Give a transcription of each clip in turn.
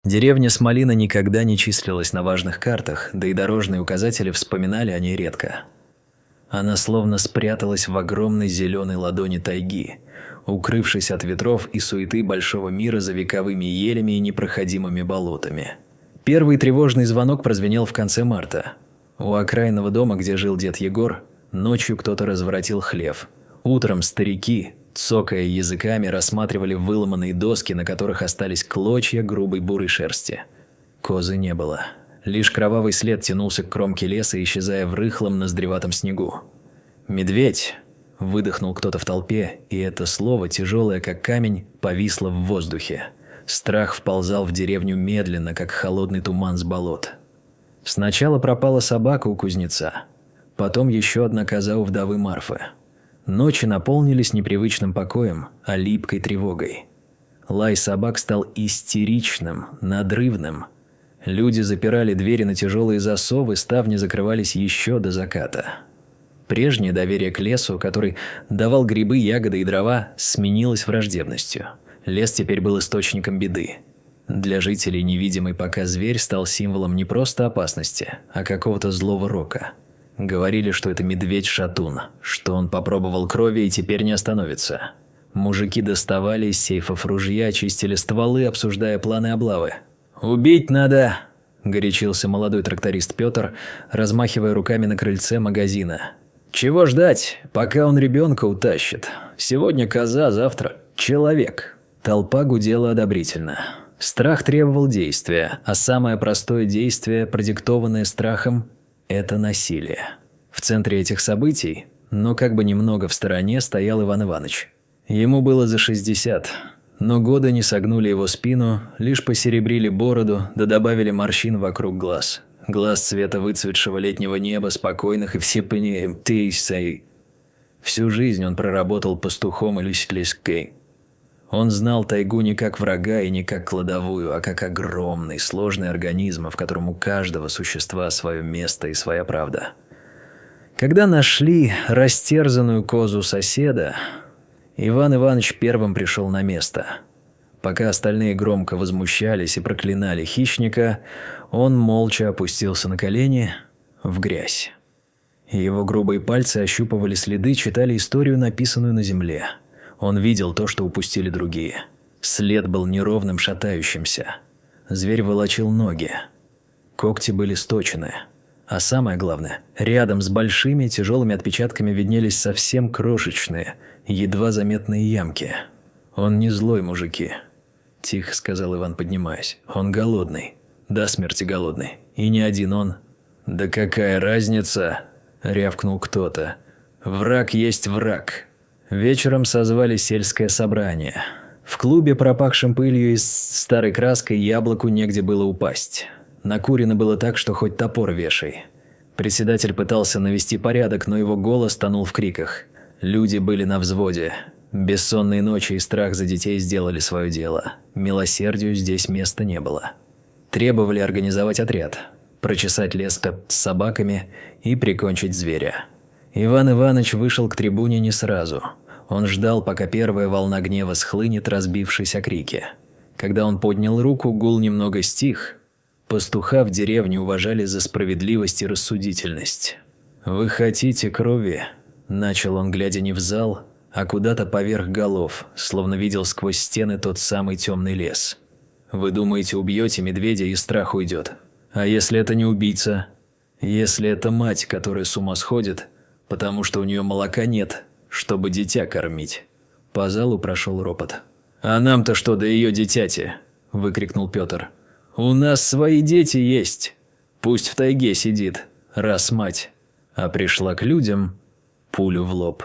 Деревня Смолина никогда не числилась на важных картах, да и дорожные указатели вспоминали о ней редко. Она словно спряталась в огромной зеленой ладони тайги, укрывшись от ветров и суеты большого мира за вековыми елями и непроходимыми болотами. Первый тревожный звонок прозвенел в конце марта. У окраинного дома, где жил дед Егор, ночью кто-то разворотил хлев. Утром старики, цокая языками, рассматривали выломанные доски, на которых остались клочья грубой бурой шерсти. Козы не было. Лишь кровавый след тянулся к кромке леса, исчезая в рыхлом ноздреватом снегу. «Медведь!» – выдохнул кто-то в толпе, и это слово, тяжелое как камень, повисло в воздухе. Страх вползал в деревню медленно, как холодный туман с болот. Сначала пропала собака у кузнеца, потом еще одна коза у вдовы Марфы. Ночи наполнились непривычным покоем, а липкой тревогой. Лай собак стал истеричным, надрывным. Люди запирали двери на тяжелые засовы, ставни закрывались еще до заката. Прежнее доверие к лесу, который давал грибы, ягоды и дрова, сменилось враждебностью. Лес теперь был источником беды. Для жителей невидимый пока зверь стал символом не просто опасности, а какого-то злого рока. Говорили, что это медведь-шатун, что он попробовал крови и теперь не остановится. Мужики доставали из сейфов ружья, чистили стволы, обсуждая планы облавы. «Убить надо!» – горячился молодой тракторист Петр, размахивая руками на крыльце магазина. «Чего ждать, пока он ребенка утащит? Сегодня коза, завтра человек». Толпа гудела одобрительно. Страх требовал действия, а самое простое действие, продиктованное страхом – это насилие. В центре этих событий, но как бы немного в стороне, стоял Иван Иванович. Ему было за 60. Но годы не согнули его спину, лишь посеребрили бороду, да добавили морщин вокруг глаз. Глаз цвета выцветшего летнего неба, спокойных и всепонимающих. Всю жизнь он проработал пастухом или селезкой. Он знал тайгу не как врага и не как кладовую, а как огромный, сложный организм, в котором у каждого существа свое место и своя правда. Когда нашли растерзанную козу соседа, Иван Иванович первым пришел на место. Пока остальные громко возмущались и проклинали хищника, он молча опустился на колени в грязь. Его грубые пальцы ощупывали следы, читали историю, написанную на земле. Он видел то, что упустили другие. След был неровным, шатающимся. Зверь волочил ноги. Когти были сточены. А самое главное, рядом с большими тяжелыми отпечатками виднелись совсем крошечные, едва заметные ямки. «Он не злой, мужики», – тихо сказал Иван, поднимаясь. «Он голодный. До смерти голодный. И не один он». «Да какая разница?» – рявкнул кто-то. «Враг есть враг». Вечером созвали сельское собрание. В клубе, пропахшем пылью и старой краской, яблоку негде было упасть. Накурено было так, что хоть топор вешай. Председатель пытался навести порядок, но его голос тонул в криках. Люди были на взводе. Бессонные ночи и страх за детей сделали свое дело. Милосердию здесь места не было. Требовали организовать отряд, прочесать лес с собаками и прикончить зверя. Иван Иванович вышел к трибуне не сразу. Он ждал, пока первая волна гнева схлынет, разбившись о крики. Когда он поднял руку, гул немного стих. Пастуха в деревне уважали за справедливость и рассудительность. «Вы хотите крови?» – начал он, глядя не в зал, а куда-то поверх голов, словно видел сквозь стены тот самый темный лес. «Вы думаете, убьете медведя и страх уйдет? А если это не убийца? Если это мать, которая с ума сходит, потому что у нее молока нет, чтобы дитя кормить?» По залу прошел ропот. «А нам-то что до ее дитяти?» – выкрикнул Петр. «У нас свои дети есть. Пусть в тайге сидит, раз мать. А пришла к людям – пулю в лоб».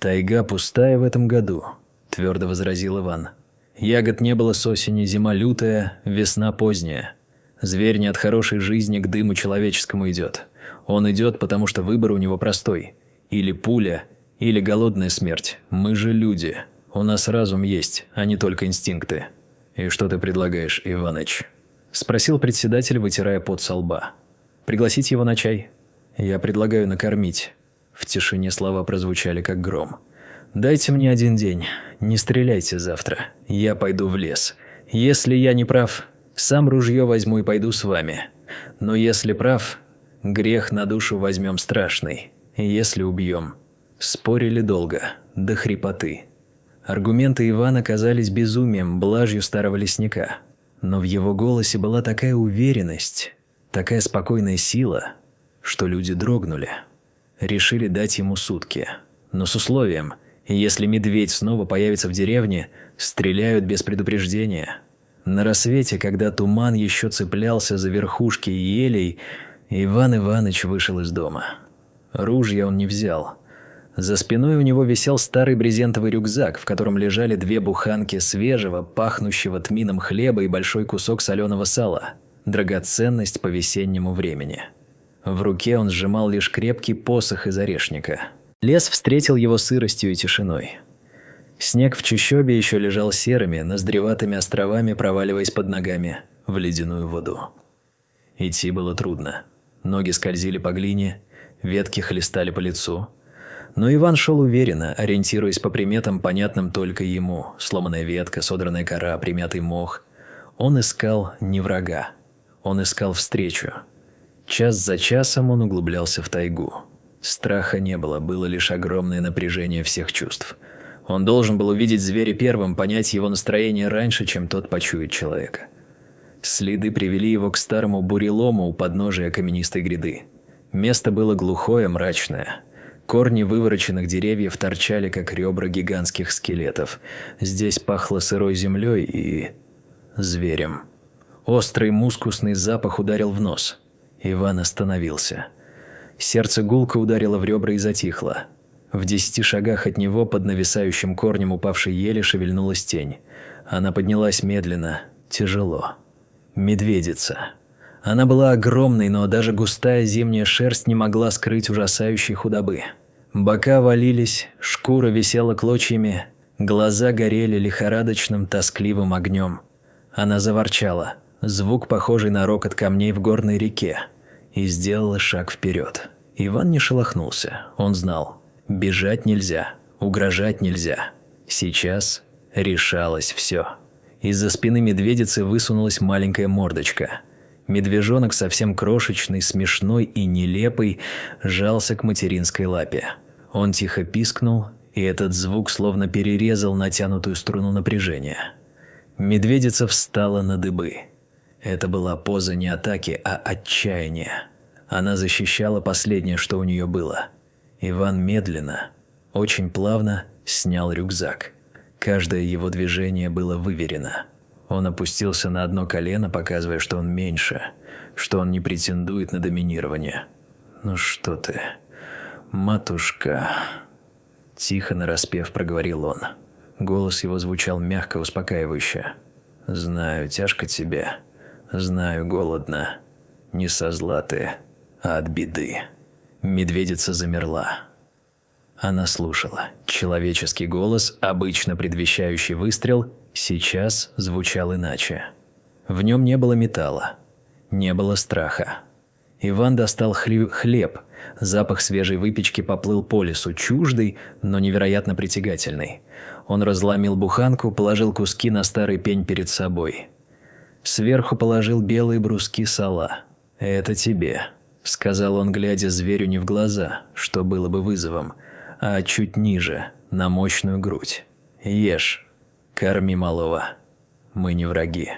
«Тайга пустая в этом году», – твердо возразил Иван. «Ягод не было с осени, зима лютая, весна поздняя. Зверь не от хорошей жизни к дыму человеческому идет. Он идет, потому что выбор у него простой. Или пуля, или голодная смерть. Мы же люди. У нас разум есть, а не только инстинкты». «И что ты предлагаешь, Иваныч?» – спросил председатель, вытирая пот со лба. «Пригласить его на чай?» «Я предлагаю накормить». В тишине слова прозвучали как гром. «Дайте мне один день. Не стреляйте завтра. Я пойду в лес. Если я не прав, Сам ружье возьму и пойду с вами. Но если прав, грех на душу возьмем страшный. Если убьем». Спорили долго, до хрипоты. Аргументы Ивана казались безумием, блажью старого лесника. Но в его голосе была такая уверенность, такая спокойная сила, что люди дрогнули. Решили дать ему сутки. Но с условием, если медведь снова появится в деревне, стреляют без предупреждения. На рассвете, когда туман еще цеплялся за верхушки елей, Иван Иваныч вышел из дома. Ружья он не взял. За спиной у него висел старый брезентовый рюкзак, в котором лежали 2 буханки свежего, пахнущего тмином хлеба и большой кусок соленого сала. Драгоценность по весеннему времени. В руке он сжимал лишь крепкий посох из орешника. Лес встретил его сыростью и тишиной. Снег в чащобе еще лежал серыми, ноздреватыми островами, проваливаясь под ногами в ледяную воду. Идти было трудно. Ноги скользили по глине, ветки хлестали по лицу. Но Иван шел уверенно, ориентируясь по приметам, понятным только ему. Сломанная ветка, содранная кора, примятый мох. Он искал не врага. Он искал встречу. Час за часом он углублялся в тайгу. Страха не было, было лишь огромное напряжение всех чувств. Он должен был увидеть зверя первым, понять его настроение раньше, чем тот почует человека. Следы привели его к старому бурелому у подножия каменистой гряды. Место было глухое, мрачное. Корни вывороченных деревьев торчали, как ребра гигантских скелетов. Здесь пахло сырой землей и зверем. Острый мускусный запах ударил в нос. Иван остановился. Сердце гулко ударило в ребра и затихло. В 10 шагах от него под нависающим корнем упавшей ели шевельнулась тень. Она поднялась медленно, тяжело. Медведица. Она была огромной, но даже густая зимняя шерсть не могла скрыть ужасающей худобы. Бока валились, шкура висела клочьями, глаза горели лихорадочным, тоскливым огнем. Она заворчала, звук, похожий на рокот камней в горной реке, и сделала шаг вперед. Иван не шелохнулся, он знал. Бежать нельзя, угрожать нельзя. Сейчас решалось все. Из-за спины медведицы высунулась маленькая мордочка. Медвежонок, совсем крошечный, смешной и нелепый, жался к материнской лапе. Он тихо пискнул, и этот звук словно перерезал натянутую струну напряжения. Медведица встала на дыбы. Это была поза не атаки, а отчаяния. Она защищала последнее, что у нее было. Иван медленно, очень плавно снял рюкзак. Каждое его движение было выверено. Он опустился на одно колено, показывая, что он меньше, что он не претендует на доминирование. «Ну что ты, матушка?» Тихо нараспев проговорил он. Голос его звучал мягко, успокаивающе. «Знаю, тяжко тебе. Знаю, голодно. Не со зла ты, а от беды». Медведица замерла. Она слушала. Человеческий голос, обычно предвещающий выстрел, сейчас звучал иначе. В нем не было металла, не было страха. Иван достал хлеб. Запах свежей выпечки поплыл по лесу, чуждый, но невероятно притягательный. Он разломил буханку, положил куски на старый пень перед собой. Сверху положил белые бруски сала. «Это тебе», — сказал он, глядя зверю не в глаза, что было бы вызовом, а чуть ниже, на мощную грудь. «Ешь. Корми малого. Мы не враги».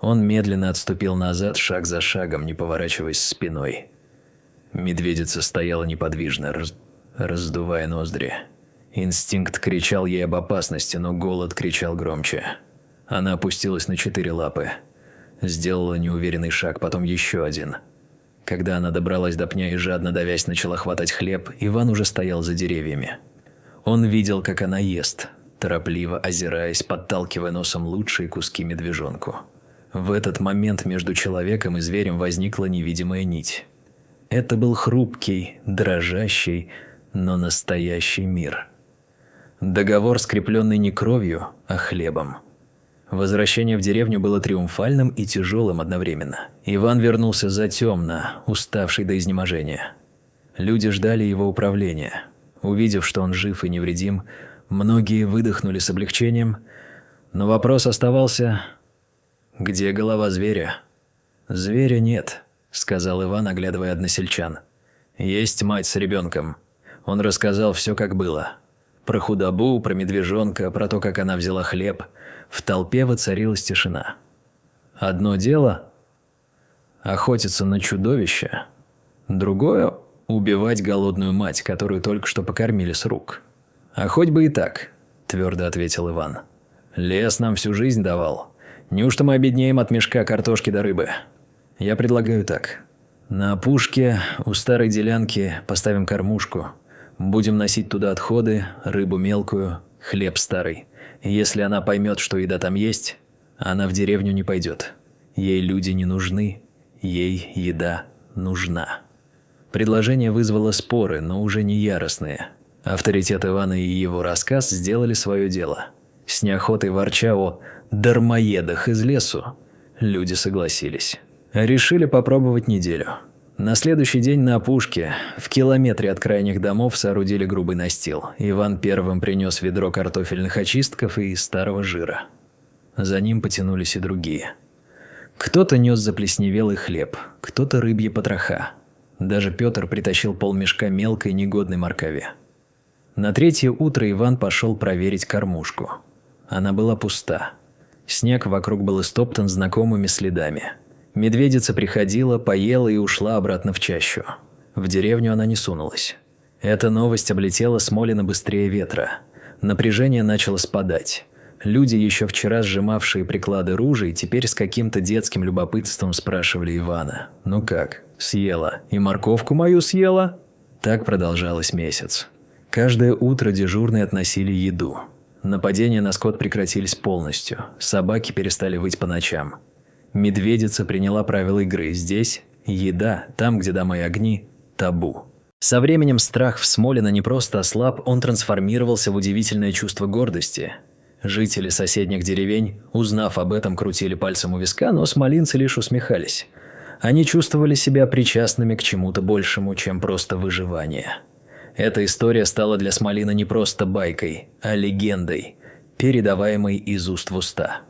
Он медленно отступил назад, шаг за шагом, не поворачиваясь спиной. Медведица стояла неподвижно, раздувая ноздри. Инстинкт кричал ей об опасности, но голод кричал громче. Она опустилась на 4 лапы. Сделала неуверенный шаг, потом еще один. Когда она добралась до пня и, жадно давясь, начала хватать хлеб, Иван уже стоял за деревьями. Он видел, как она ест, торопливо озираясь, подталкивая носом лучшие куски медвежонку. В этот момент между человеком и зверем возникла невидимая нить. Это был хрупкий, дрожащий, но настоящий мир. Договор, скрепленный не кровью, а хлебом. Возвращение в деревню было триумфальным и тяжелым одновременно. Иван вернулся затемно, уставший до изнеможения. Люди ждали его управления. Увидев, что он жив и невредим, многие выдохнули с облегчением, но вопрос оставался: Где голова зверя?» «Зверя нет», – сказал Иван, оглядывая односельчан. «Есть мать с ребенком». Он рассказал все, как было. Про худобу, про медвежонка, про то, как она взяла хлеб. В толпе воцарилась тишина. Одно дело – охотиться на чудовище. Другое – убивать голодную мать, которую только что покормили с рук. «А хоть бы и так», – твердо ответил Иван. «Лес нам всю жизнь давал. Неужто мы обеднеем от мешка картошки до рыбы? Я предлагаю так. На опушке у старой делянки поставим кормушку. Будем носить туда отходы, рыбу мелкую, хлеб старый. Если она поймет, что еда там есть, она в деревню не пойдет. Ей люди не нужны, ей еда нужна». Предложение вызвало споры, но уже не яростные. Авторитет Ивана и его рассказ сделали свое дело. С неохотой ворча о дармоедах из лесу, люди согласились. Решили попробовать неделю. На следующий день на опушке, в километре от крайних домов, соорудили грубый настил. Иван первым принес ведро картофельных очистков и старого жира. За ним потянулись и другие. Кто-то нес заплесневелый хлеб, кто-то рыбьи потроха. Даже Петр притащил полмешка мелкой негодной моркови. На третье утро Иван пошел проверить кормушку. Она была пуста. Снег вокруг был истоптан знакомыми следами. Медведица приходила, поела и ушла обратно в чащу. В деревню она не сунулась. Эта новость облетела Смолина быстрее ветра. Напряжение начало спадать. Люди, еще вчера сжимавшие приклады ружей, теперь с каким-то детским любопытством спрашивали Ивана: «Ну как, съела? И морковку мою съела?» Так продолжалось месяц. Каждое утро дежурные относили еду. Нападения на скот прекратились полностью. Собаки перестали выть по ночам. Медведица приняла правила игры. Здесь еда, там, где дома и огни, табу. Со временем страх в Смолино не просто ослаб, он трансформировался в удивительное чувство гордости. Жители соседних деревень, узнав об этом, крутили пальцем у виска, но смолинцы лишь усмехались. Они чувствовали себя причастными к чему-то большему, чем просто выживание. Эта история стала для Смолина не просто байкой, а легендой, передаваемой из уст в уста.